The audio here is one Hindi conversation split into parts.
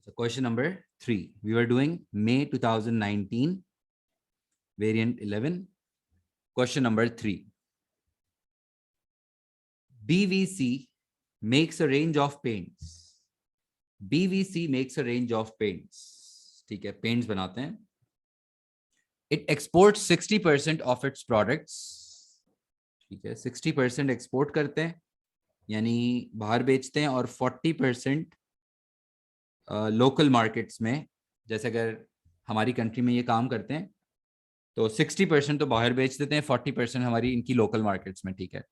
So question number 3. We were doing May 2019, variant 11. Question number 3. BVC makes a range of paints. BVC makes a range of paints. ठीक है, paints बनाते हैं. It exports 60% of its products. ठीक है, 60% एक्सपोर्ट करते हैं यानी बाहर बेचते हैं और 40% लोकल मार्केट्स में, जैसे अगर हमारी कंट्री में ये काम करते हैं तो 60% तो बाहर बेच देते हैं, 40% हमारी इनकी लोकल मार्केट्स में. ठीक है.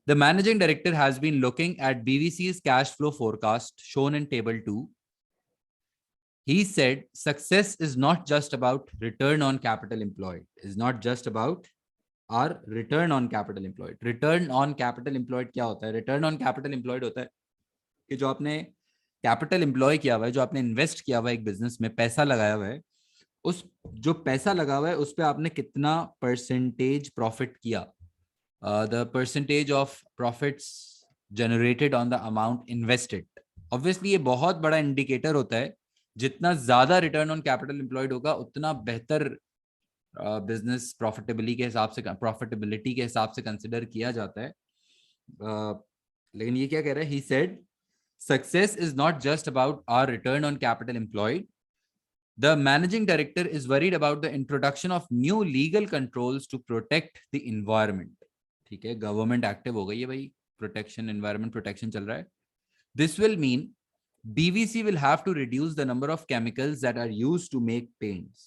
The managing director has been looking at BVC's cash flow forecast shown in table 2. He said success is not just about return on capital employed, is not just about our return on capital employed. Return on capital employed क्या होता है? Return on capital employed होता है कि जो आपने कैपिटल एम्प्लॉय किया हुआ है, जो आपने इन्वेस्ट किया हुआ है एक बिजनेस में, पैसा लगाया हुआ है, उस जो पैसा लगा हुआ है उस पे आपने कितना परसेंटेज प्रॉफिट किया. The percentage of profits generated on the amount invested. Obviously ये बहुत बड़ा इंडिकेटर होता है. जितना ज्यादा रिटर्न ऑन कैपिटल एम्प्लॉयड होगा उतना बेहतर बिजनेस प्रॉफिटेबिलिटी के हिसाब से कंसिडर किया जाता है. लेकिन ये क्या कह रहा है? He said success is not just about our return on capital employed. The managing director is worried about the introduction of new legal controls to protect the environment. ठीक है, गवर्नमेंट एक्टिव हो गई है भाई, प्रोटेक्शन, एनवायरमेंट प्रोटेक्शन चल रहा है. This will mean BVC will have to reduce the number of chemicals that are used to make paints.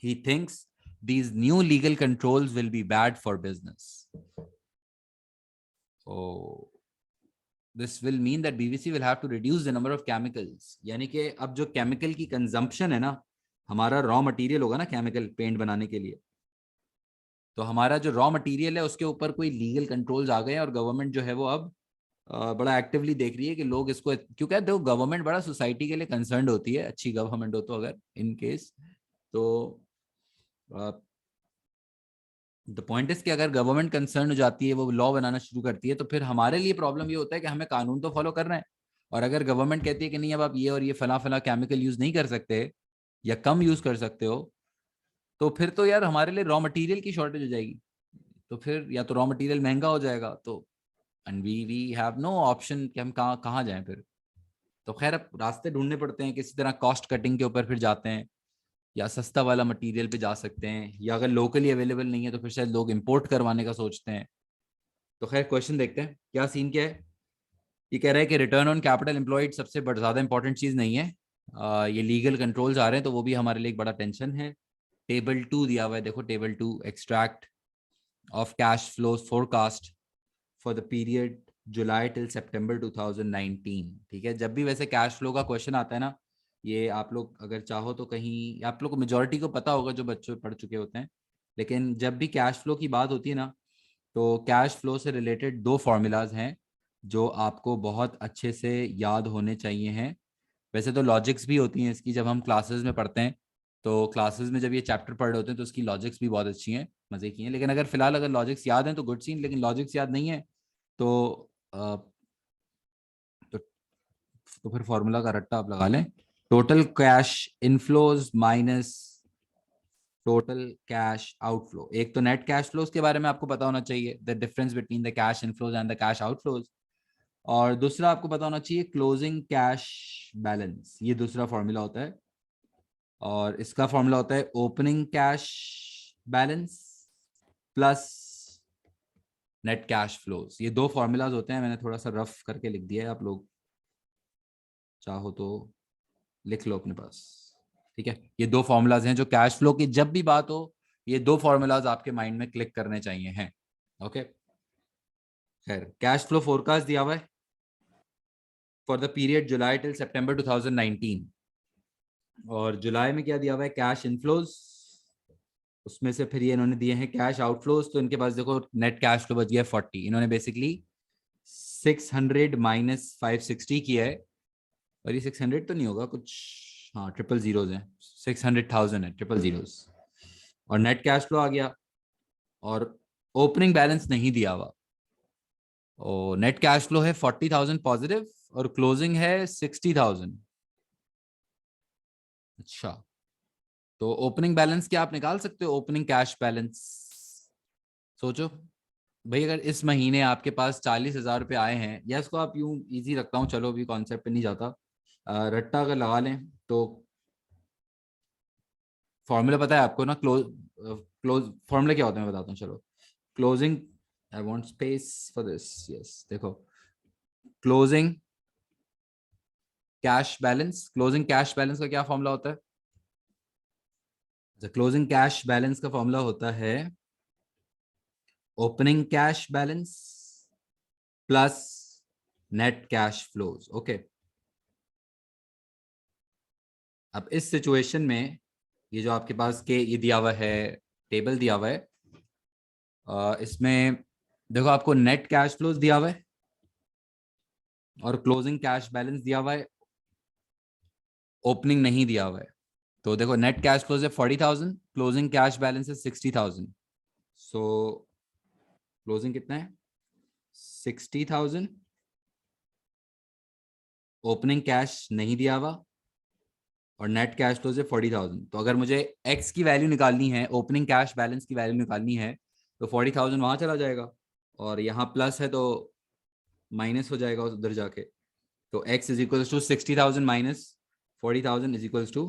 He thinks these new legal controls will be bad for business. Oh, this will mean that BVC will have to reduce the number of chemicals. यानी कि अब जो केमिकल की कंजम्पशन है ना, हमारा रॉ मटेरियल होगा ना केमिकल पेंट बनाने के लिए, तो हमारा जो रॉ मटेरियल है उसके ऊपर कोई लीगल कंट्रोल्स आ गए हैं और गवर्नमेंट जो है वो अब बड़ा एक्टिवली देख रही है कि लोग इसको, क्योंकि देखो गवर्नमेंट बड़ा सोसाइटी के लिए कंसर्न होती है, अच्छी गवर्नमेंट हो तो अगर इन केस तो द पॉइंट इज कि अगर गवर्नमेंट कंसर्न हो जाती है, वो लॉ बनाना शुरू करती है, तो फिर हमारे लिए प्रॉब्लम ये होता है कि हमें कानून तो फॉलो करना है, और अगर गवर्नमेंट कहती है कि नहीं अब आप ये और ये फला फला केमिकल यूज नहीं कर सकते या कम यूज कर सकते हो, तो फिर तो यार हमारे लिए रॉ मटेरियल की शॉर्टेज हो जाएगी. तो फिर या तो रॉ मटेरियल महंगा हो जाएगा, तो and we have no option कि हम कहाँ जाएं फिर. तो खैर अब रास्ते ढूंढने पड़ते हैं, किसी तरह कॉस्ट कटिंग के ऊपर फिर जाते हैं, या सस्ता वाला मटेरियल पे जा सकते हैं, या अगर लोकली अवेलेबल नहीं है तो फिर शायद लोग इंपोर्ट करवाने का सोचते हैं. तो खैर क्वेश्चन देखते हैं क्या सीन क्या है. ये कह रहा है कि रिटर्न ऑन कैपिटल एम्प्लॉयड सबसे ज़्यादा इंपॉर्टेंट चीज़ नहीं है. ये लीगल कंट्रोल्स आ रहे हैं तो वो भी हमारे लिए एक बड़ा टेंशन है. टेबल 2 दिया हुआ है, देखो table 2, extract of cash flow forecast for the period July till September 2019. ठीक है, जब भी वैसे कैश फ्लो का क्वेश्चन आता है ना, ये आप लोग अगर चाहो तो कहीं, आप लोग को मेजॉरिटी को पता होगा जो बच्चे पढ़ चुके होते हैं, लेकिन जब भी कैश फ्लो की बात होती है ना, तो कैश फ्लो से रिलेटेड 2 फॉर्मूलाज हैं जो आपको बहुत अच्छे से याद होने चाहिए हैं. वैसे तो लॉजिक्स भी होती हैं इसकी, जब हम क्लासेस में पढ़ते हैं तो क्लासेस में जब ये चैप्टर पढ़ रहे होते हैं तो उसकी लॉजिक्स भी बहुत अच्छी हैं, मज़े की हैं. लेकिन अगर फिलहाल अगर लॉजिक्स याद हैं तो गुड सीन, लेकिन लॉजिक्स याद नहीं है तो तो फिर फॉर्मूला का रट्टा आप लगा लें. Total cash inflows minus total cash outflow. एक तो नेट कैश फ्लोज के बारे में आपको पता होना चाहिए, the difference between the cash inflows and the cash outflows. और दूसरा आपको पता होना चाहिए क्लोजिंग कैश बैलेंस, ये दूसरा फॉर्मूला होता है. और इसका फॉर्मूला होता है opening cash balance plus net cash flows. ये 2 फॉर्मूलाज होते हैं, मैंने थोड़ा सा रफ करके लिख दिया है, आप लोग चाहो तो लिख लो अपने पास. ठीक है, ये 2 फॉर्मूलाज हैं जो कैश फ्लो की जब भी बात हो, ये 2 फॉर्मूलाज आपके माइंड में क्लिक करने चाहिए हैं. ओके, खैर कैश फ्लो फोरकास्ट दिया हुआ है for the period July till September 2019, और जुलाई में क्या दिया हुआ है? Cash inflows. उसमें से फिर ये इन्होंने दिए हैं कैश आउटफ्लोज. तो इनके पास देखो नेट कैश फ्लो बच गया 40. इन्होंने बेसिकली 600 माइनस 560 किया है, और ये 600 तो नहीं होगा कुछ, हाँ ट्रिपल जीरोज हैं, 600,000 है, ट्रिपल जीरोज. और नेट कैश फ्लो आ गया, और ओपनिंग बैलेंस नहीं दिया हुआ. और नेट कैश फ्लो है 40,000 पॉजिटिव और क्लोजिंग है 60,000. अच्छा, तो ओपनिंग बैलेंस क्या आप निकाल सकते हो? ओपनिंग कैश बैलेंस सोचो भाई, अगर इस महीने आपके पास 40,000 रुपये आए हैं, या इसको आप यूं इजी रखता हूँ, चलो अभी कॉन्सेप्ट पे नहीं जाता, रट्टा अगर लगा लें तो फॉर्मूला पता है आपको ना? क्लोज फॉर्मूला क्या होता है मैं बताता हूँ, चलो। Closing, I want space for this, yes, देखो, closing cash balance, closing cash balance का क्या फॉर्मूला होता है? क्लोजिंग कैश बैलेंस का फॉर्मूला होता है opening cash balance plus net cash flows. Okay, अब इस सिचुएशन में ये जो आपके पास के ये दिया हुआ है, टेबल दिया हुआ है, इसमें देखो आपको नेट कैश फ्लोज दिया हुआ है और क्लोजिंग कैश बैलेंस दिया हुआ है, ओपनिंग नहीं दिया हुआ है। तो देखो नेट कैश फ्लोज है 40,000, क्लोजिंग कैश बैलेंस है 60,000। सो क्लोजिंग कितना है? 60,000, ओपनिंग कैश नहीं दिया हुआ और नेट कैश फ्लो से 40,000। तो अगर मुझे एक्स की वैल्यू निकालनी है, ओपनिंग कैश बैलेंस की वैल्यू निकालनी है, तो 40,000 वहां चला जाएगा और यहाँ प्लस है तो माइनस हो जाएगा उधर जाके। तो x is equal to 60,000 minus 40,000 is equal to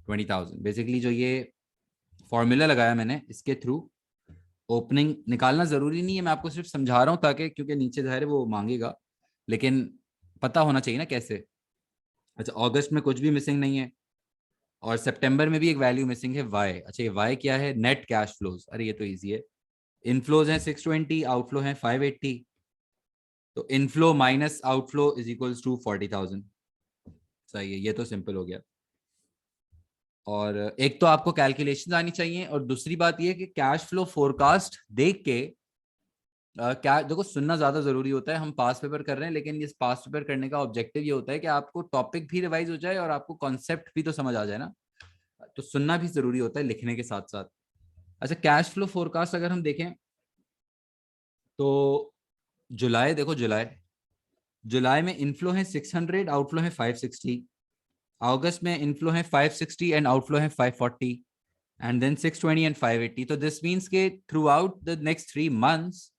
20,000। Basically जो ये फॉर्मूला लगाया मैंने, इसके थ्रू ओपनिंग निकालना जरूरी नहीं है, मैं आपको सिर्फ समझा रहा हूँ ताकि, क्योंकि नीचे जाहिर है वो मांगेगा, लेकिन पता होना चाहिए ना कैसे। अच्छा, अगस्त में कुछ भी मिसिंग नहीं है और सितंबर में भी एक वैल्यू मिसिंग है वाई। अच्छा, ये वाई क्या है? Net cash flows. अरे ये तो इजी है, इनफ्लोज हैं 620, आउटफ्लो हैं 580, तो inflow minus outflow is equals to 40,000। सही है, ये तो सिंपल हो गया। और एक तो आपको कैलकुलेशन आनी चाहिए और दूसरी बात ये कि कैश फ्लो फोरकास्ट देख के क्या, देखो सुनना ज्यादा जरूरी होता है। हम पास पेपर कर रहे हैं, लेकिन इस पास पेपर करने का ऑब्जेक्टिव ये होता है कि आपको टॉपिक भी रिवाइज हो जाए और आपको कॉन्सेप्ट भी तो समझ आ जाए ना। तो सुनना भी जरूरी होता है लिखने के साथ साथ। अच्छा, कैश फ्लो फोरकास्ट अगर हम देखें तो जुलाई देखो, जुलाई जुलाई में इनफ्लो है 600, आउटफ्लो है 560। अगस्त में इनफ्लो है 560 एंड आउटफ्लो है 540, एंड देन 620 एंड 580। तो दिस मींस के through out the next 3 months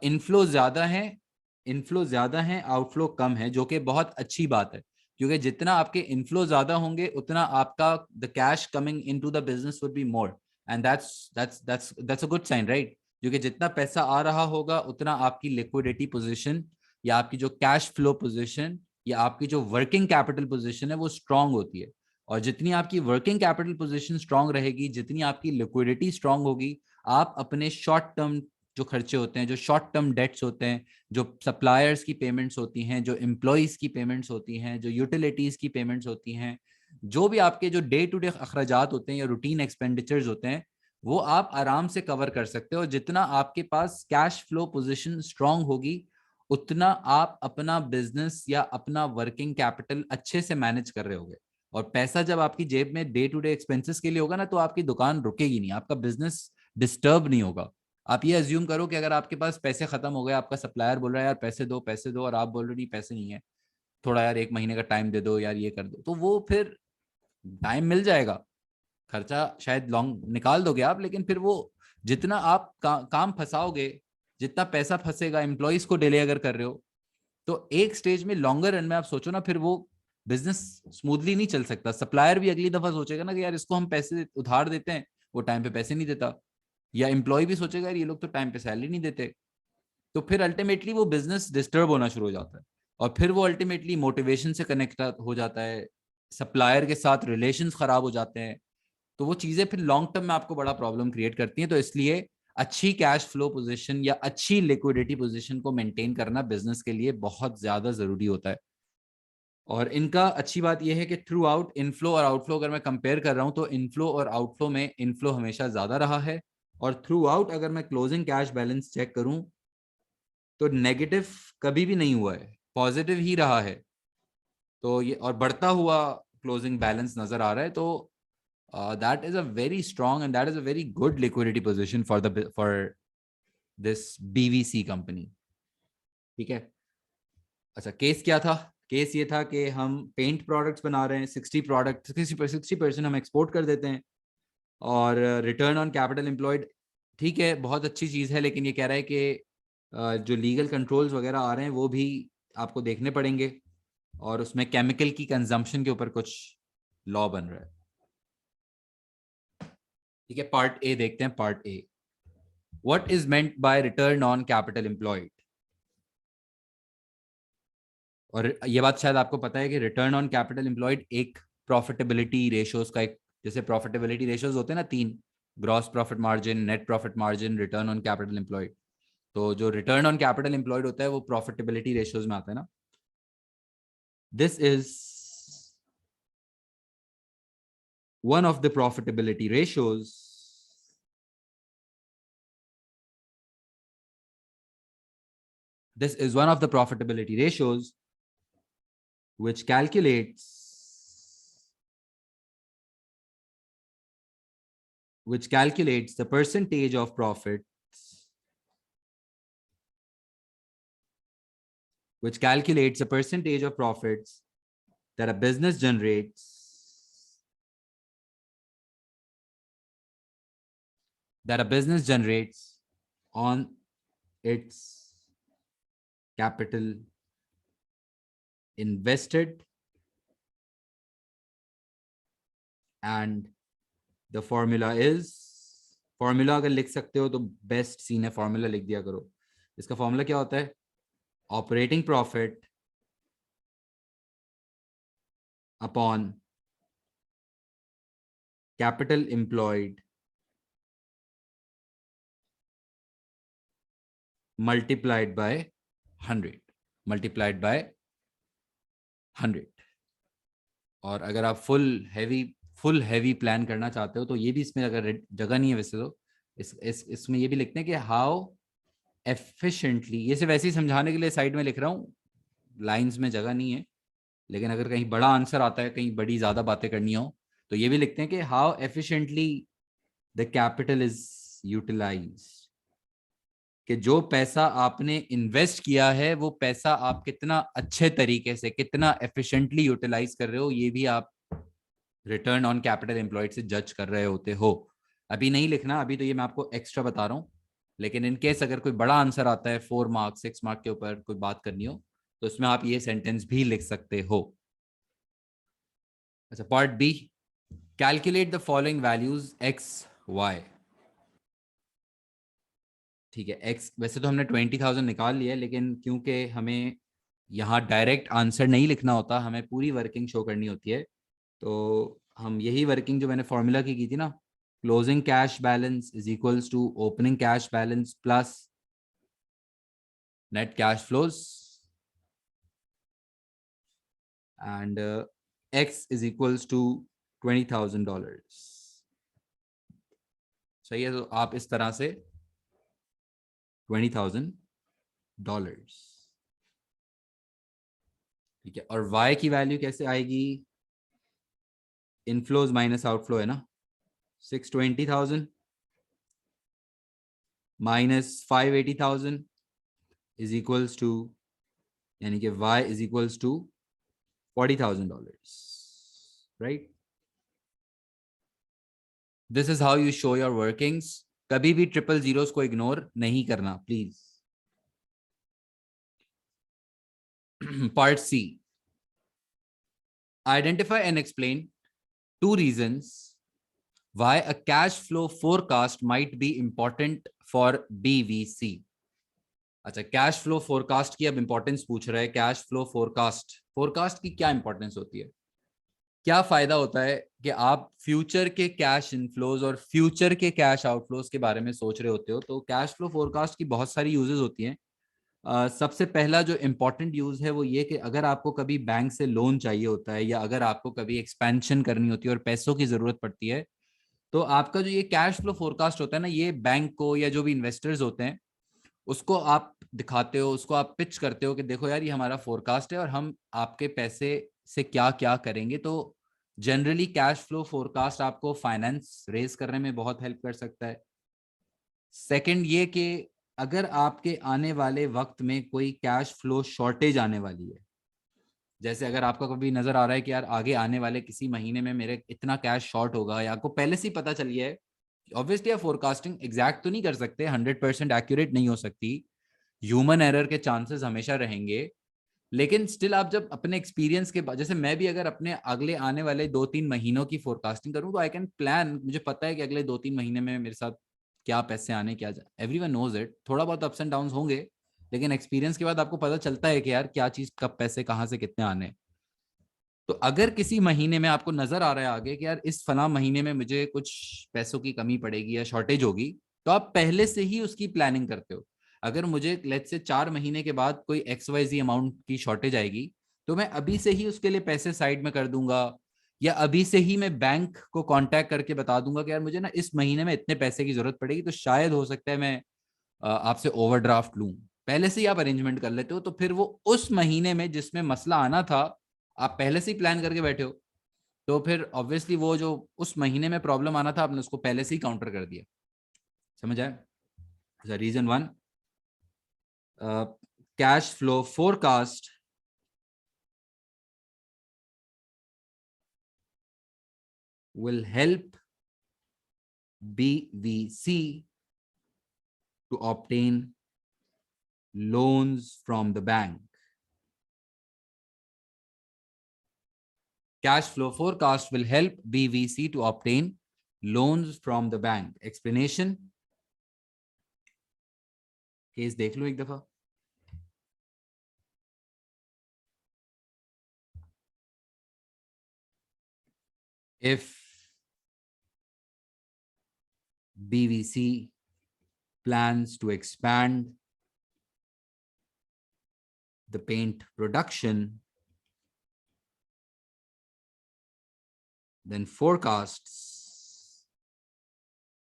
inflow ज्यादा है, इनफ्लो ज्यादा है, आउटफ्लो कम है, जो कि बहुत अच्छी बात है, क्योंकि जितना आपके इनफ्लो ज्यादा होंगे उतना आपका the cash coming into the business would be more, and that's a good sign, right? क्योंकि जितना पैसा आ रहा होगा उतना आपकी लिक्विडिटी पोजीशन या आपकी जो कैश फ्लो पोजीशन या आपकी जो वर्किंग कैपिटल पोजीशन है वो स्ट्रांग होती है। और जितनी आपकी वर्किंग कैपिटल पोजीशन स्ट्रांग रहेगी, जितनी आपकी लिक्विडिटी स्ट्रांग होगी, आप अपने शॉर्ट टर्म जो खर्चे होते हैं, जो शॉर्ट टर्म डेट्स होते हैं, जो सप्लायर्स की पेमेंट्स होती हैं, जो एम्प्लॉयज की पेमेंट्स होती हैं, जो यूटिलिटीज की पेमेंट्स होती हैं, जो भी आपके जो डे टू डे अखराजात होते हैं या रूटीन एक्सपेंडिचर्स होते हैं, वो आप आराम से कवर कर सकते हो। और जितना आपके पास कैश फ्लो पोजीशन स्ट्रांग होगी, उतना आप अपना बिजनेस या अपना वर्किंग कैपिटल अच्छे से मैनेज कर रहे होगे। और पैसा जब आपकी जेब में डे टू डे एक्सपेंसेस के लिए होगा ना, तो आपकी दुकान रुकेगी नहीं, आपका बिजनेस डिस्टर्ब नहीं होगा। आप ये अज्यूम करो कि अगर आपके पास पैसे खत्म हो गए, आपका सप्लायर बोल रहा है यार पैसे दो, और आप बोल रहे नहीं पैसे नहीं है, थोड़ा यार 1 महीने का टाइम दे दो यार, ये कर दो, तो वो फिर टाइम मिल जाएगा, खर्चा शायद लॉन्ग निकाल दोगे आप, लेकिन फिर वो जितना आप काम फंसाओगे, जितना पैसा फंसेगा, एम्प्लॉयज को डिले अगर कर रहे हो, तो एक स्टेज में लॉन्गर रन में आप सोचो ना, फिर वो बिजनेस स्मूथली नहीं चल सकता। सप्लायर भी अगली दफा सोचेगा ना कि यार इसको हम पैसे उधार देते हैं, वो टाइम पे पैसे नहीं देता, या एम्प्लॉय भी सोचेगा यार ये लोग तो टाइम पे सैलरी नहीं देते। तो फिर अल्टीमेटली वो बिजनेस डिस्टर्ब होना शुरू हो जाता है, और फिर वो अल्टीमेटली मोटिवेशन से कनेक्ट हो जाता है, सप्लायर के साथ रिलेशंस खराब हो जाते हैं। तो वो चीजें फिर लॉन्ग टर्म में आपको बड़ा प्रॉब्लम क्रिएट करती हैं। तो इसलिए अच्छी कैश फ्लो पोजीशन या अच्छी लिक्विडिटी पोजीशन को मेंटेन करना बिजनेस के लिए बहुत ज्यादा जरूरी होता है। और इनका अच्छी बात यह है कि थ्रू आउट इनफ्लो और आउटफ्लो अगर मैं कंपेयर कर रहा हूं, तो इनफ्लो और आउटफ्लो में इनफ्लो हमेशा ज्यादा रहा है, और थ्रू आउट अगर मैं क्लोजिंग कैश बैलेंस चेक करूं तो नेगेटिव कभी भी नहीं हुआ है, पॉजिटिव ही रहा है। तो ये और बढ़ता हुआ क्लोजिंग बैलेंस नजर आ रहा है। तो that is a very strong and that is a very good liquidity position for this BVC company। ठीक है। अच्छा, केस क्या था? केस ये था कि हम पेंट प्रोडक्ट्स बना रहे हैं, 60% हम एक्सपोर्ट कर देते हैं, और रिटर्न ऑन कैपिटल एम्प्लॉयड ठीक है, बहुत अच्छी चीज़ है, लेकिन ये कह रहा है कि जो लीगल कंट्रोल्स वगैरह आ रहे हैं वो भी आपको देखने पड़ेंगे, और उसमें केमिकल की कंजम्पशन के ऊपर कुछ लॉ बन रहा है। ठीक है, पार्ट ए देखते हैं। Part A, what is meant by return on capital employed. और ये बात शायद आपको पता है कि रिटर्न ऑन कैपिटल एम्प्लॉयड एक प्रॉफिटेबिलिटी रेशियोज का एक, जैसे प्रॉफिटेबिलिटी रेशियोज होते हैं ना तीन, gross profit margin, net profit margin, return on capital employed, तो जो रिटर्न ऑन कैपिटल एम्प्लॉयड होता है वो प्रॉफिटेबिलिटी रेशियोज में आता है ना। This is one of the profitability ratios this is one of the profitability ratios which calculates the percentage of profits that a business generates on its capital invested, and the formula is, formula अगर लिख सकते हो तो बेस्ट सीन है, फॉर्मूला लिख दिया करो। इसका फॉर्मूला क्या होता है? Operating profit upon capital employed multiplied by 100। और अगर आप फुल हैवी प्लान करना चाहते हो तो ये भी, इसमें अगर जगह नहीं है वैसे तो इसमें ये भी लिखते हैं कि हाउ एफिशिएंटली, ये सिर्फ वैसे ही समझाने के लिए साइड में लिख रहा हूँ, लाइंस में जगह नहीं है, लेकिन अगर कहीं बड़ा आंसर आता है, कहीं बड़ी ज्यादा बातें करनी हो, तो ये भी लिखते हैं कि how efficiently the capital is utilized, कि जो पैसा आपने इन्वेस्ट किया है वो पैसा आप कितना अच्छे तरीके से, कितना एफिशिएंटली यूटिलाइज कर रहे हो, ये भी आप रिटर्न ऑन कैपिटल एम्प्लॉयड से जज कर रहे होते हो। अभी नहीं लिखना, अभी तो ये मैं आपको एक्स्ट्रा बता रहा हूँ, लेकिन इन केस अगर कोई बड़ा आंसर आता है 4 मार्क्स 6 मार्क के ऊपर कोई बात करनी हो, तो उसमें आप ये सेंटेंस भी लिख सकते हो। अच्छा, part B, calculate the following values x y. ठीक है, एक्स वैसे तो हमने 20,000 निकाल लिया है, लेकिन क्योंकि हमें यहाँ डायरेक्ट आंसर नहीं लिखना होता, हमें पूरी वर्किंग शो करनी होती है, तो हम यही वर्किंग जो मैंने फॉर्मूला की थी ना, closing cash balance is equals to opening cash balance plus net cash flows, and x is equals to $20,000। सही है, तो आप इस तरह से $20,000, ठीक है। और y की वैल्यू कैसे आएगी? इनफ्लोज माइनस आउटफ्लो है ना, 620,000 माइनस 580,000 इज इक्वल्स टू, यानी कि y is equals to $40,000, right. This is how you show your workings. कभी भी ट्रिपल जीरोस को इग्नोर नहीं करना please. Part C, identify and explain 2 reasons why a cash flow forecast might be important for BVC। अच्छा, कैश फ्लो फोरकास्ट की अब इंपॉर्टेंस पूछ रहा है। कैश फ्लो फोरकास्ट की क्या इंपॉर्टेंस होती है, क्या फायदा होता है कि आप फ्यूचर के कैश इनफ्लोज और फ्यूचर के कैश आउटफ्लोज के बारे में सोच रहे होते हो, तो कैश फ्लो फोरकास्ट की बहुत सारी यूजेस होती हैं। सबसे पहला जो इंपॉर्टेंट यूज है वो ये कि अगर आपको कभी बैंक से लोन चाहिए होता है, या अगर आपको कभी एक्सपेंशन करनी होती है और पैसों की जरूरत पड़ती है, तो आपका जो ये कैश फ्लो फोरकास्ट होता है ना, ये बैंक को या जो भी इन्वेस्टर्स होते हैं उसको आप दिखाते हो, उसको आप पिच करते हो कि देखो यार, ये हमारा फोरकास्ट है और हम आपके पैसे से क्या क्या करेंगे। तो जनरली कैश फ्लो फोरकास्ट आपको फाइनेंस रेज करने में बहुत हेल्प कर सकता है। सेकंड ये कि अगर आपके आने वाले वक्त में कोई कैश फ्लो शॉर्टेज आने वाली है, जैसे अगर आपका कभी नजर आ रहा है कि यार आगे आने वाले किसी महीने में मेरे इतना कैश शॉर्ट होगा, या आपको पहले से ही पता चल गया है, ऑब्वियसली आप फोरकास्टिंग एग्जैक्ट तो नहीं कर सकते, 100% एक्यूरेट नहीं हो सकती, ह्यूमन एरर के चांसेस हमेशा रहेंगे, लेकिन स्टिल आप जब अपने एक्सपीरियंस के बाद, जैसे मैं भी अगर अपने अगले आने वाले 2-3 महीनों की फोरकास्टिंग करूं तो आई कैन प्लान, मुझे पता है कि अगले 2-3 महीने में मेरे साथ क्या पैसे आने, क्या एवरीवन नोज इट, थोड़ा बहुत अप्स एंड डाउन होंगे, लेकिन एक्सपीरियंस के बाद आपको पता चलता है कि यार क्या चीज कब पैसे कहाँ से कितने आने। तो अगर किसी महीने में आपको नजर आ रहा है आगे कि यार इस फला महीने में मुझे कुछ पैसों की कमी पड़ेगी या शॉर्टेज होगी, तो आप पहले से ही उसकी प्लानिंग करते हो। अगर मुझे लेट्स से 4 महीने के बाद कोई XYZ अमाउंट की शॉर्टेज आएगी, तो मैं अभी से ही उसके लिए पैसे साइड में कर दूंगा, या अभी से ही मैं बैंक को कांटेक्ट करके बता दूंगा कि यार मुझे ना इस महीने में इतने पैसे की जरूरत पड़ेगी, तो शायद हो सकता है मैं आपसे ओवरड्राफ्ट लूं। पहले से ही आप अरेंजमेंट कर लेते हो, तो फिर वो उस महीने में जिसमें मसला आना था, आप पहले से ही प्लान करके बैठे हो, तो फिर ऑब्वियसली वो जो उस महीने में प्रॉब्लम आना था आपने उसको पहले से ही काउंटर कर दिया। समझ आया? Reason one, cash flow forecast will help BVC to obtain loans from the bank. Cash flow forecast will help BVC to obtain loans from the bank. Explanation, case देख लो एक दफा। If BVC plans to expand the paint production, then forecasts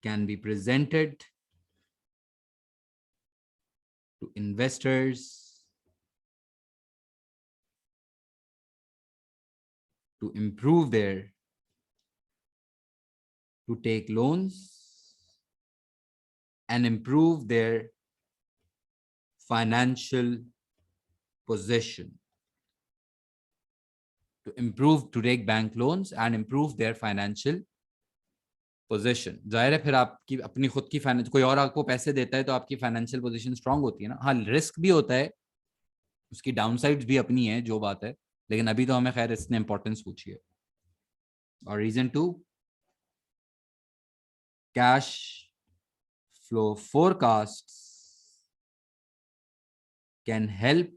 can be presented to investors to improve their, to take loans and improve their financial position, to improve, to take bank loans and improve their financial position. जाहिर है फिर आपकी अपनी खुद की फाइनेंस, कोई और आपको पैसे देता है तो आपकी फाइनेंशियल पोजीशन स्ट्रांग होती है ना। हाँ, रिस्क भी होता है, उसकी डाउनसाइड्स भी अपनी है, जो बात है, लेकिन अभी तो हमें खैर इसने इंपॉर्टेंस पूछी है। और reason two, cash flow forecast can help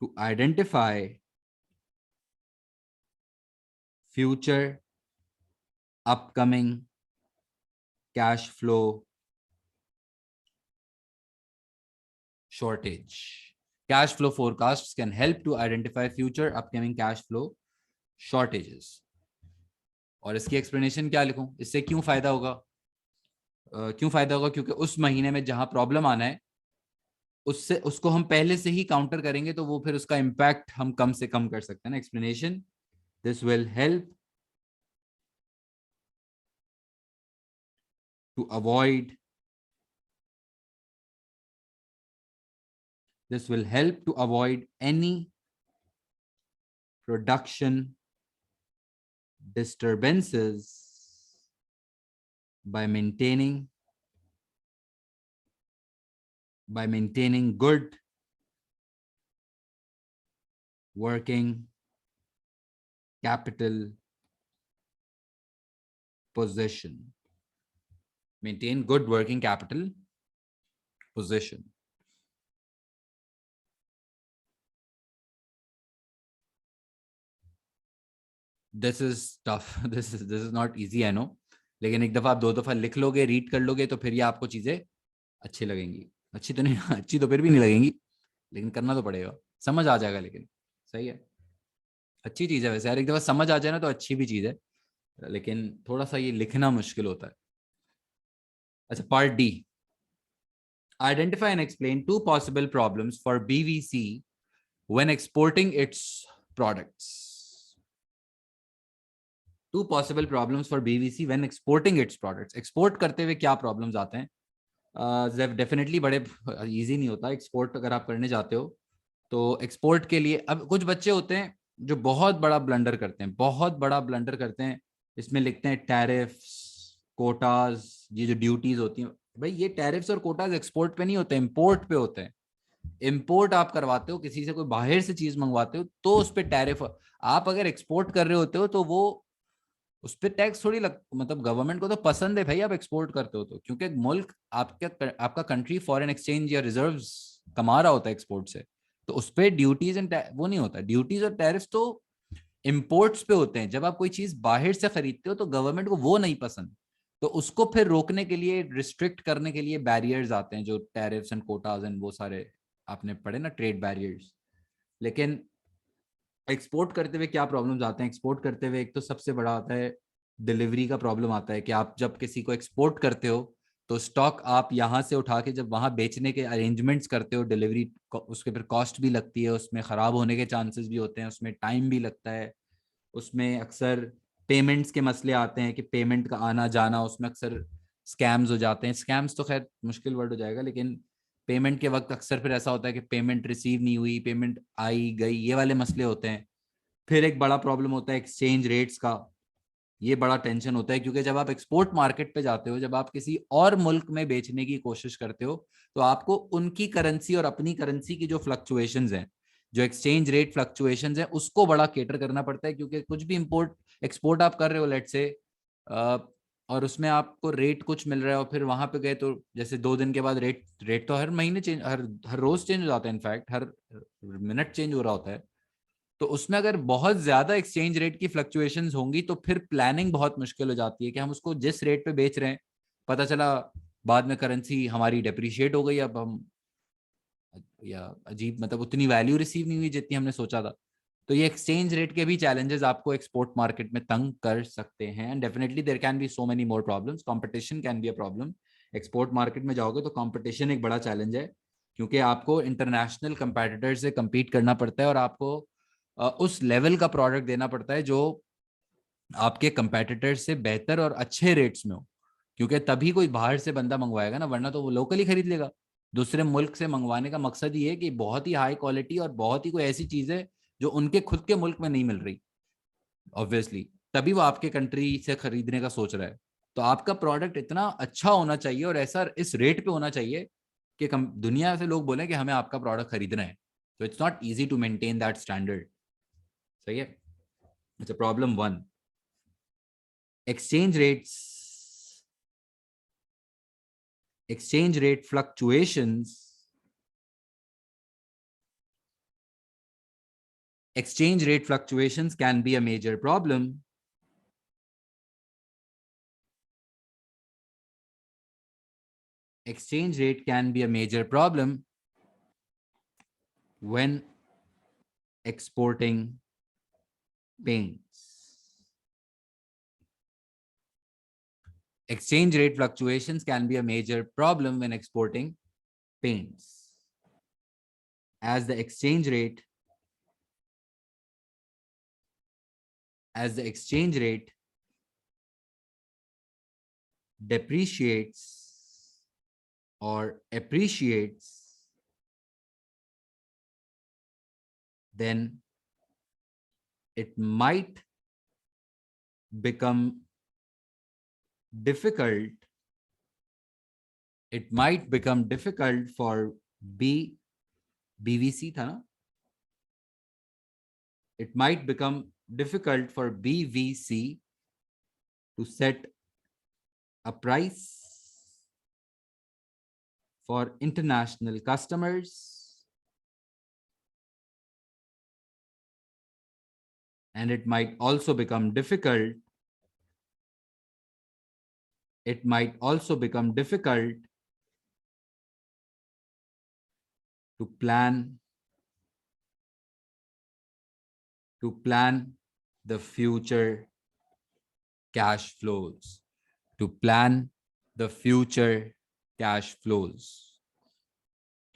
to identify future upcoming cash flow shortage. Cash flow forecasts can help to identify future upcoming cash flow shortages. और इसकी एक्सप्लेनेशन क्या लिखूं, इससे क्यों फायदा होगा? क्यों फायदा होगा? क्योंकि उस महीने में जहां प्रॉब्लम आना है उससे, उसको हम पहले से ही काउंटर करेंगे, तो वो फिर उसका इंपैक्ट हम कम से कम कर सकते हैं ना। Explanation, this will help to avoid, this will help to avoid any production disturbances by maintaining good working capital position. Maintain good working capital position. This is tough. This is not easy, I know. लेकिन एक दफा आप 2 दफा लिख लोगे, रीड कर लोगे, तो फिर ये आपको चीजें अच्छी लगेंगी। अच्छी तो नहीं, अच्छी तो फिर भी नहीं लगेंगी, लेकिन करना तो पड़ेगा, समझ आ जाएगा। लेकिन सही है, अच्छी चीज है वैसे यार, एक दफा समझ आ जाए ना तो अच्छी भी चीज है, लेकिन थोड़ा सा ये लिखना मुश्किल होता है। अच्छा, part D, identify and explain 2 possible problems for BVC when exporting its products. 2 possible problems for BVC when exporting its products. Export करते हुए क्या problems आते हैं? डेफिनेटली बड़े इजी नहीं होता एक्सपोर्ट अगर आप करने जाते हो, तो एक्सपोर्ट के लिए अब कुछ बच्चे होते हैं जो बहुत बड़ा ब्लंडर करते हैं, बहुत बड़ा ब्लंडर करते हैं। इसमें लिखते हैं टैरिफ्स, कोटाज, ये जो ड्यूटीज होती हैं। भाई ये टैरिफ्स और कोटाज एक्सपोर्ट पे नहीं होते, इंपोर्ट पे होते हैं। इंपोर्ट आप करवाते हो किसी से, कोई बाहर से चीज मंगवाते हो तो उस पर टैरिफ। आप अगर एक्सपोर्ट कर रहे होते हो तो वो उस पर टैक्स थोड़ी लग, मतलब गवर्नमेंट को तो पसंद है भाई आप एक्सपोर्ट करते हो तो, क्योंकि मुल्क आपका कंट्री फॉरेन एक्सचेंज या रिजर्व्स कमा रहा होता है एक्सपोर्ट से। तो उस पर ड्यूटीज एंड वो नहीं होता, ड्यूटीज और टैरिफ तो इम्पोर्ट्स पे होते हैं। जब आप कोई चीज बाहर से खरीदते हो तो गवर्नमेंट को वो नहीं पसंद, तो उसको फिर रोकने के लिए, रिस्ट्रिक्ट करने के लिए बैरियर्स आते हैं, जो टैरिफ्स एंड कोटाज एंड वो सारे आपने पढ़े ना, ट्रेड बैरियर्स। लेकिन एक्सपोर्ट करते हुए क्या प्रॉब्लम्स आते हैं? एक्सपोर्ट करते हुए एक तो सबसे बड़ा आता है डिलीवरी का प्रॉब्लम आता है, कि आप जब किसी को एक्सपोर्ट करते हो तो स्टॉक आप यहाँ से उठा के जब वहां बेचने के अरेंजमेंट्स करते हो, डिलीवरी उसके फिर कॉस्ट भी लगती है, उसमें ख़राब होने के चांसेस भी होते हैं, उसमें टाइम भी लगता है, उसमें अक्सर पेमेंट्स के मसले आते हैं कि पेमेंट का आना जाना, उसमें अक्सर स्कैम्स हो जाते हैं। स्कैम्स तो खैर मुश्किल वर्ड हो जाएगा, लेकिन पेमेंट के वक्त अक्सर फिर ऐसा होता है कि पेमेंट रिसीव नहीं हुई, पेमेंट आई गई, ये वाले मसले होते हैं। फिर एक बड़ा प्रॉब्लम होता है एक्सचेंज रेट्स का। ये बड़ा टेंशन होता है, क्योंकि जब आप एक्सपोर्ट मार्केट पे जाते हो, जब आप किसी और मुल्क में बेचने की कोशिश करते हो, तो आपको उनकी करेंसी और अपनी करेंसी की जो फ्लक्चुएशंस हैं, जो एक्सचेंज रेट फ्लक्चुएशंस हैं, उसको बड़ा केटर करना पड़ता है। क्योंकि कुछ भी इंपोर्ट एक्सपोर्ट आप कर रहे हो लेट से, और उसमें आपको रेट कुछ मिल रहा है, और फिर वहां पे गए तो जैसे 2 दिन के बाद रेट रेट तो हर महीने चेंज, हर हर रोज चेंज हो जाता है, इनफैक्ट हर मिनट चेंज हो रहा होता है। तो उसमें अगर बहुत ज्यादा एक्सचेंज रेट की फ्लक्चुएशंस होंगी तो फिर प्लानिंग बहुत मुश्किल हो जाती है, कि हम उसको जिस रेट पे बेच रहे हैं, पता चला बाद में करेंसी हमारी डेप्रिशिएट हो गई, अब हम, या अजीब, मतलब उतनी वैल्यू रिसीव नहीं हुई जितनी हमने सोचा था। तो ये एक्सचेंज रेट के भी चैलेंजेस आपको एक्सपोर्ट मार्केट में तंग कर सकते हैं, and definitely there can be so many more problems, competition can be a problem. Export market में जाओगे तो कंपटीशन एक बड़ा चैलेंज है, क्योंकि आपको इंटरनेशनल कंपेटिटर से compete करना पड़ता है, और आपको उस लेवल का प्रोडक्ट देना पड़ता है जो आपके कंपेटिटर से बेहतर और अच्छे रेट्स में हो। क्योंकि तभी कोई बाहर से बंदा मंगवाएगा ना, वरना तो वो लोकली खरीद लेगा। दूसरे मुल्क से मंगवाने का मकसद ये है कि बहुत ही हाई क्वालिटी और बहुत ही कोई ऐसी चीज है जो उनके खुद के मुल्क में नहीं मिल रही, ऑब्वियसली, तभी वो आपके कंट्री से खरीदने का सोच रहा है। तो आपका प्रोडक्ट इतना अच्छा होना चाहिए और ऐसा इस रेट पे होना चाहिए कि दुनिया से लोग बोले कि हमें आपका प्रोडक्ट खरीदना है। तो it's not easy to maintain that standard. सही है। अच्छा, problem 1, exchange rates, exchange rate fluctuations, exchange rate fluctuations can be a major problem. Exchange rate can be a major problem when exporting paints. Exchange rate fluctuations can be a major problem when exporting paints, as the exchange rate depreciates or appreciates, then it might become difficult for BVC था ना, it might become difficult for BVC to set a price for international customers, and it might also become difficult to plan the future cash flows,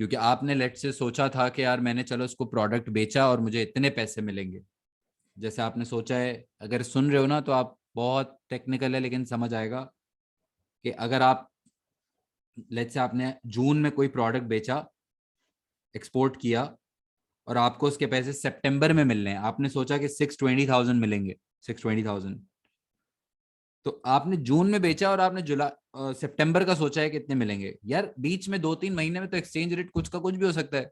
क्योंकि आपने लेट से सोचा था कि यार मैंने चलो इसको प्रोडक्ट बेचा और मुझे इतने पैसे मिलेंगे। जैसे आपने सोचा है, अगर सुन रहे हो ना तो आप, बहुत टेक्निकल है लेकिन समझ आएगा, कि अगर आप लेट से आपने जून में कोई प्रोडक्ट बेचा, एक्सपोर्ट किया, और आपको उसके पैसे सितंबर में मिलने हैं, आपने सोचा कि 620,000 मिलेंगे, 620,000, तो आपने जून में बेचा और आपने जुलाई सितंबर का सोचा है कितने मिलेंगे। यार बीच में 2-3 महीने में तो एक्सचेंज रेट कुछ का कुछ भी हो सकता है।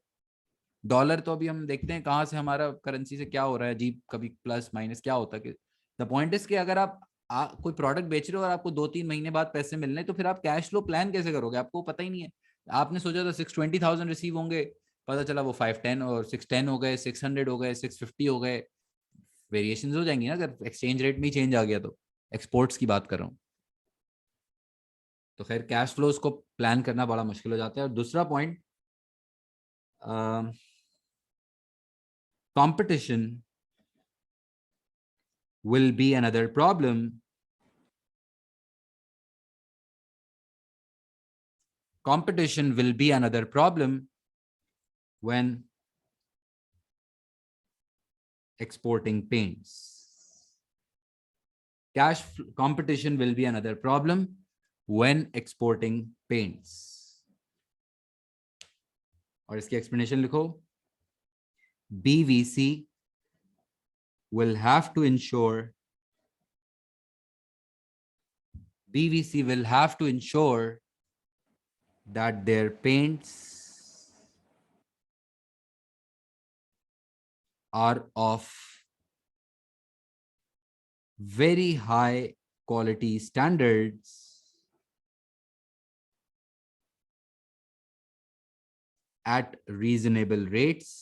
डॉलर तो अभी हम देखते हैं कहाँ से हमारा करेंसी से क्या हो रहा है जी, कभी प्लस माइनस क्या होता है। द पॉइंट इज कि अगर आप कोई प्रोडक्ट बेच रहे हो और आपको 2-3 महीने बाद पैसे मिलने हैं, तो फिर आप कैश फ्लो प्लान कैसे करोगे, आपको पता ही नहीं है। आपने सोचा था 620,000 रिसीव होंगे, पता चला वो 510 और 610 हो गए, 600 हो गए, 650 हो गए। वेरिएशन हो जाएंगी ना अगर एक्सचेंज रेट में ही चेंज आ गया तो। एक्सपोर्ट्स की बात कर रहा हूँ। तो खैर कैश फ्लोज को प्लान करना बड़ा मुश्किल हो जाता है। और दूसरा point, competition will be another problem competition will be another problem when exporting paints. Competition will be another problem when exporting paints. और इसकी एक्सप्लेनेशन लिखो, BVC will have to ensure that their paints are of very high quality standards at reasonable rates.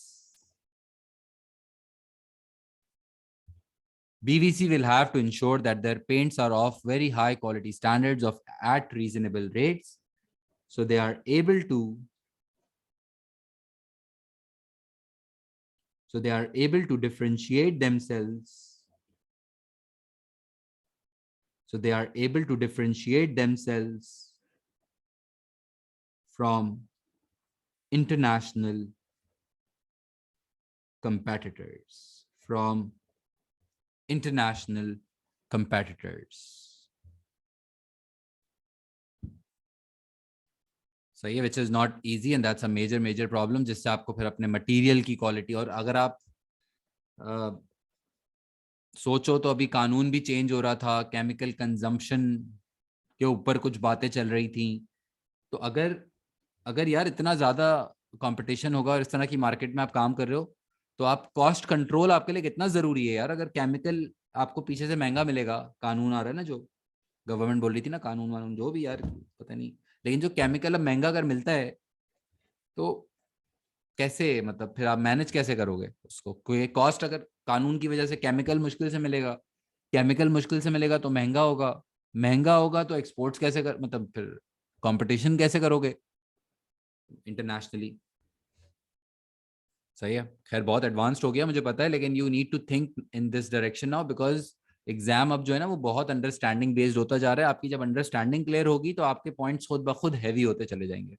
BVC will have to ensure that their paints are of very high quality standards of at reasonable rates, so they are able to differentiate themselves. From international competitors. सही है, which is not easy and that's a major problem, जिससे आपको फिर अपने मटेरियल की क्वालिटी, और अगर आप सोचो तो अभी कानून भी चेंज हो रहा था, केमिकल कंजम्पशन के ऊपर कुछ बातें चल रही थी। तो अगर अगर यार इतना ज्यादा कंपटीशन होगा और इस तरह की मार्केट में आप काम कर रहे हो, तो आप कॉस्ट कंट्रोल आपके लिए कितना जरूरी है यार। अगर केमिकल आपको पीछे से महंगा मिलेगा, कानून आ रहा है ना, जो गवर्नमेंट बोल रही थी ना, कानून वानून जो भी यार पता नहीं, लेकिन जो केमिकल अब महंगा अगर मिलता है, तो कैसे, मतलब फिर आप मैनेज कैसे करोगे उसको। कोई कॉस्ट, अगर कानून की वजह से केमिकल मुश्किल से मिलेगा तो महंगा होगा तो एक्सपोर्ट्स कैसे कर, मतलब फिर कंपटीशन कैसे करोगे इंटरनेशनली। सही है, खैर बहुत एडवांस्ड हो गया मुझे पता है, लेकिन you need to think in this direction now, because exam अब जो है ना वो बहुत अंडरस्टैंडिंग बेस्ड होता जा रहा है। आपकी जब अंडरस्टैंडिंग क्लियर होगी तो आपके पॉइंट्स खुद ब खुद हैवी होते चले जाएंगे।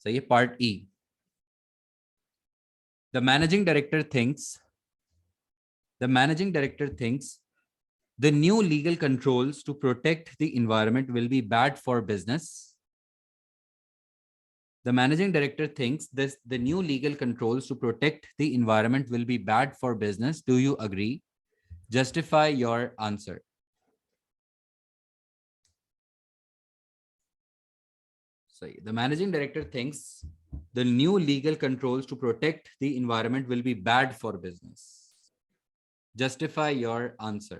सही है, part E, the managing director thinks the new legal controls to protect the environment will be bad for business. The managing director thinks the new legal controls to protect the environment will be bad for business. Do you agree? Justify your answer. So the managing director thinks the new legal controls to protect the environment will be bad for business. Justify your answer.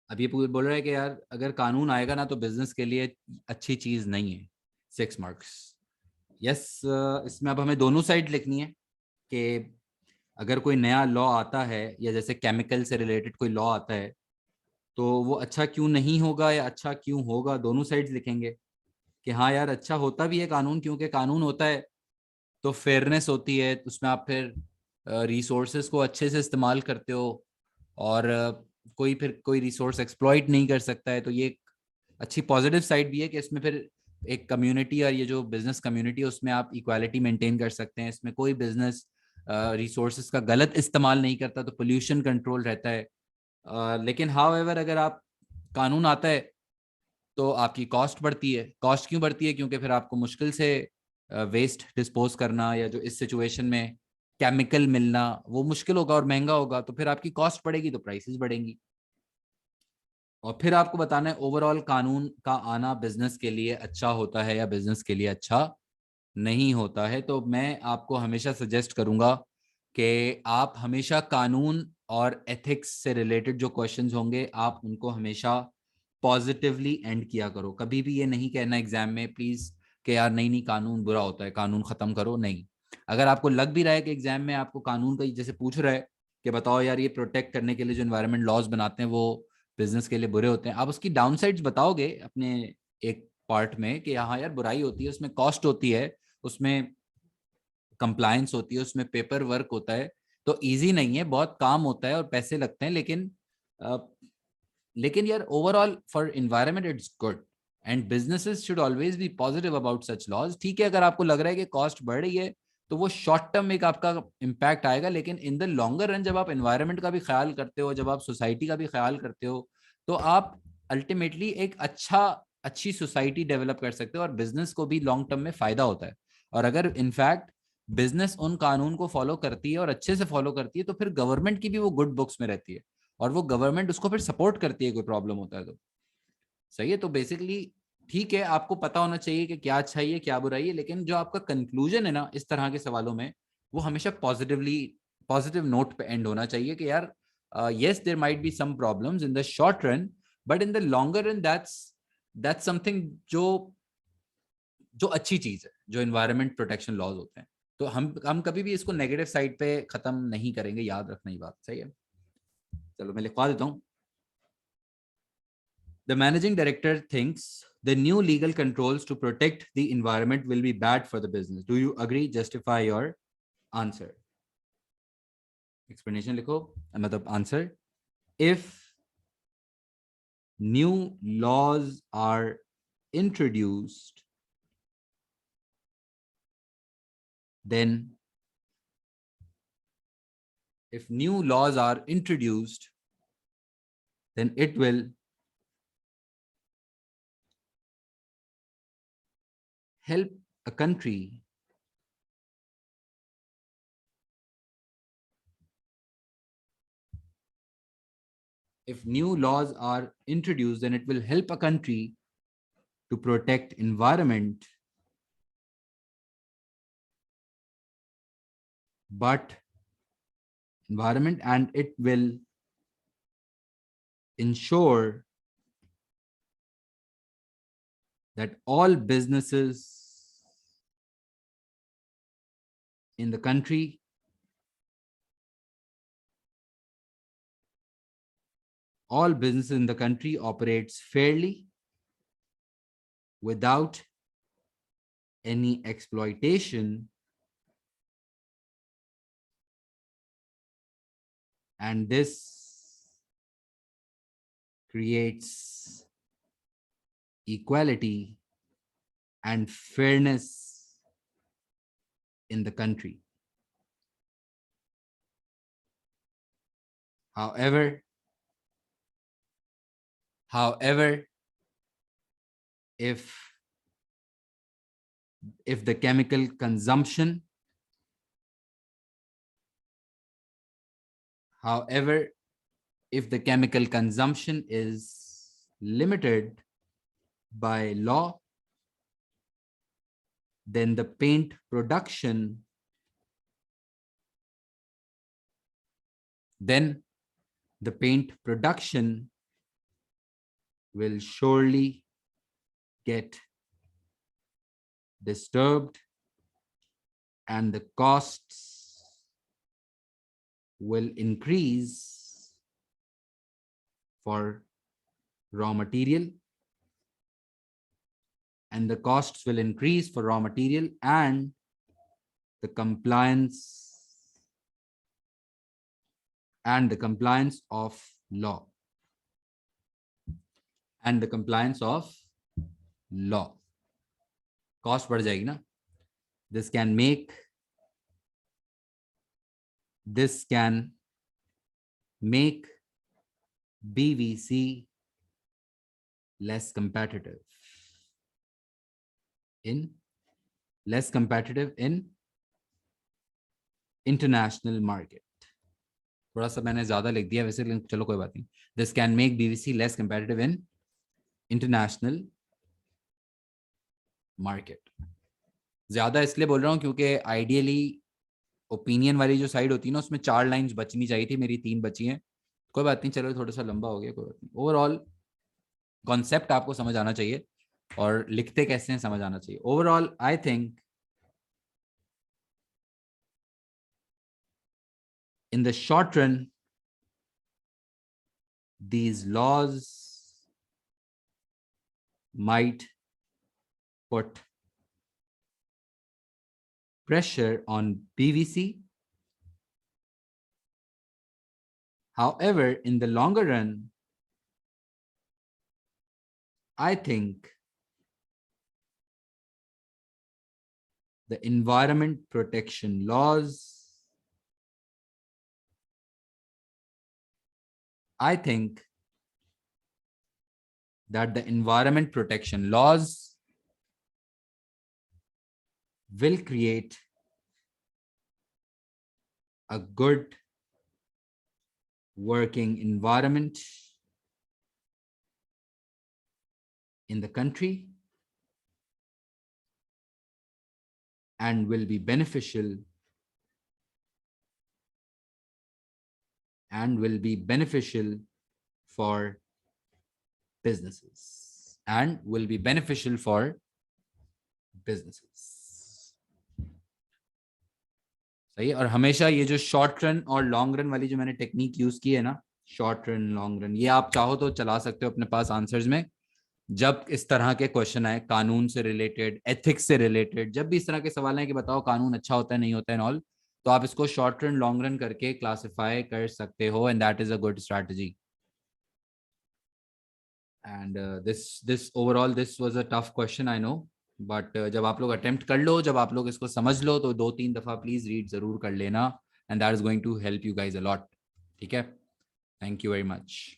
अब ये बोल रहा है कि यार अगर कानून आएगा ना तो बिजनेस के लिए अच्छी चीज नहीं है। 6 मार्क्स। यस, इसमें अब हमें दोनों साइड लिखनी है कि अगर कोई नया लॉ आता है या जैसे केमिकल से रिलेटेड कोई लॉ आता है, तो वो अच्छा क्यों नहीं होगा या अच्छा क्यों होगा, दोनों साइड्स लिखेंगे कि हाँ यार अच्छा होता भी है कानून, क्योंकि कानून होता है तो फेयरनेस होती है, उसमें आप फिर रिसोर्सेज को अच्छे से इस्तेमाल करते हो, और कोई रिसोर्स एक्सप्लॉइट नहीं कर सकता है। तो ये एक अच्छी पॉजिटिव साइड भी है कि इसमें फिर एक कम्युनिटी, और ये जो बिजनेस कम्युनिटी है उसमें आप इक्वालिटी मेंटेन कर सकते हैं। इसमें कोई बिजनेस रिसोर्सेज का गलत इस्तेमाल नहीं करता, तो पोल्यूशन कंट्रोल रहता है। लेकिन हाउ एवर अगर आप कानून आता है तो आपकी कॉस्ट बढ़ती है। कॉस्ट क्यों बढ़ती है? क्योंकि फिर आपको मुश्किल से वेस्ट डिस्पोज करना, या जो इस सिचुएशन में केमिकल मिलना, वो मुश्किल होगा और महंगा होगा, तो फिर आपकी कॉस्ट बढ़ेगी तो प्राइसेस बढ़ेंगी। और फिर आपको बताना है ओवरऑल कानून का आना बिजनेस के लिए अच्छा होता है या बिजनेस के लिए अच्छा नहीं होता है। तो मैं आपको हमेशा सजेस्ट करूंगा कि आप हमेशा कानून और एथिक्स से रिलेटेड जो क्वेश्चंस होंगे आप उनको हमेशा पॉजिटिवली एंड किया करो। कभी भी ये नहीं कहना एग्जाम में प्लीज कि यार नहीं नहीं कानून बुरा होता है, कानून खत्म करो। नहीं, अगर आपको लग भी रहा है कि एग्जाम में आपको कानून का जैसे पूछ रहा है कि बताओ यार ये प्रोटेक्ट करने के लिए जो एनवायरमेंट लॉज बनाते हैं वो बिजनेस के लिए बुरे होते हैं, आप उसकी डाउन साइड्स बताओगे अपने एक पार्ट में कि हाँ यार बुराई होती है, उसमें कॉस्ट होती है, उसमें कंप्लायंस होती है, उसमें पेपर वर्क होता है, तो इजी नहीं है, बहुत काम होता है और पैसे लगते हैं, लेकिन यार overall for environment it's good and businesses should always be positive about such laws. ठीक है, अगर आपको लग रहा है कि कॉस्ट बढ़ रही है तो वो शॉर्ट टर्म एक आपका इम्पैक्ट आएगा, लेकिन इन द लॉन्गर रन जब आप एनवायरनमेंट का भी ख्याल करते हो, जब आप सोसाइटी का भी ख्याल करते हो, तो आप अल्टीमेटली एक अच्छी सोसाइटी डेवलप कर सकते हो और बिजनेस को भी लॉन्ग टर्म में फायदा होता है। और अगर इनफैक्ट बिजनेस उन कानून को फॉलो करती है और अच्छे से फॉलो करती है तो फिर गवर्नमेंट की भी वो गुड बुक्स में रहती है और वो गवर्नमेंट उसको फिर सपोर्ट करती है कोई प्रॉब्लम होता है तो। सही है, तो बेसिकली ठीक है, आपको पता होना चाहिए कि क्या अच्छा है क्या बुराई है, लेकिन जो आपका कंक्लूजन है ना इस तरह के सवालों में, वो हमेशा पॉजिटिव नोट पे एंड होना चाहिए कि यार yes there might be some problems in the short run, but in the longer run that's something जो जो अच्छी चीज है, जो एनवायरमेंट प्रोटेक्शन लॉज होते हैं। तो हम कभी भी इसको नेगेटिव साइड पे खत्म नहीं करेंगे, याद रखना ये बात। सही है, चलो मैं लिखवा देता हूँ। The managing director thinks the new legal controls to protect the environment will be bad for the business. Do you agree? Justify your answer. Explanation लिखो, मतलब answer. If new laws are introduced, then if new laws are introduced, then it will help a country if new laws are introduced, then it will help a country to protect environment, but environment, and it will ensure that all businesses in the country operates fairly without any exploitation, and this creates equality and fairness in the country. However, if the chemical consumption however if the chemical consumption is limited by law, then the paint production will surely get disturbed and the costs will increase for raw material and the the compliance of law cost बढ़ जाएगी ना। this can make BVC less competitive in international market. थोड़ा सा मैंने ज्यादा लिख दिया वैसे, लेकिन चलो कोई बात नहीं. This can make BVC less competitive in international market. ज्यादा इसलिए बोल रहा हूँ क्योंकि आइडियली ओपिनियन वाली जो साइड होती है ना, उसमें 4 लाइंस बचनी चाहिए थी, मेरी 3 बची हैं. कोई बात नहीं, चलो थोड़ा सा लंबा हो गया, कोई बात नहीं. ओवरऑल कॉन्सेप्ट आपको समझ आना चाहिए और लिखते कैसे हैं समझ आना चाहिए. Overall I think in the short run, these laws might put pressure on BVC. However, in the longer run, I think the environment protection laws, I think that the environment protection laws will create a good working environment in the country and will be beneficial for businesses सही है. और हमेशा ये जो शॉर्ट रन और लॉन्ग रन वाली जो मैंने टेक्निक यूज की है ना, शॉर्ट रन लॉन्ग रन, ये आप चाहो तो चला सकते हो अपने पास आंसर्स में. जब इस तरह के क्वेश्चन आए कानून से रिलेटेड, एथिक्स से रिलेटेड, जब भी इस तरह के सवाल हैं कि बताओ कानून अच्छा होता है नहीं होता है ऑल, तो आप इसको शॉर्ट रन लॉन्ग रन करके क्लासिफाई कर सकते हो, and that is a good strategy. And this overall this was a tough question I know, but जब आप लोग अटेम्प्ट कर लो, जब आप लोग इसको समझ लो, तो 2-3 दफा प्लीज रीड जरूर कर लेना, and that is going to help you guys a lot. ठीक है, थैंक यू वेरी मच.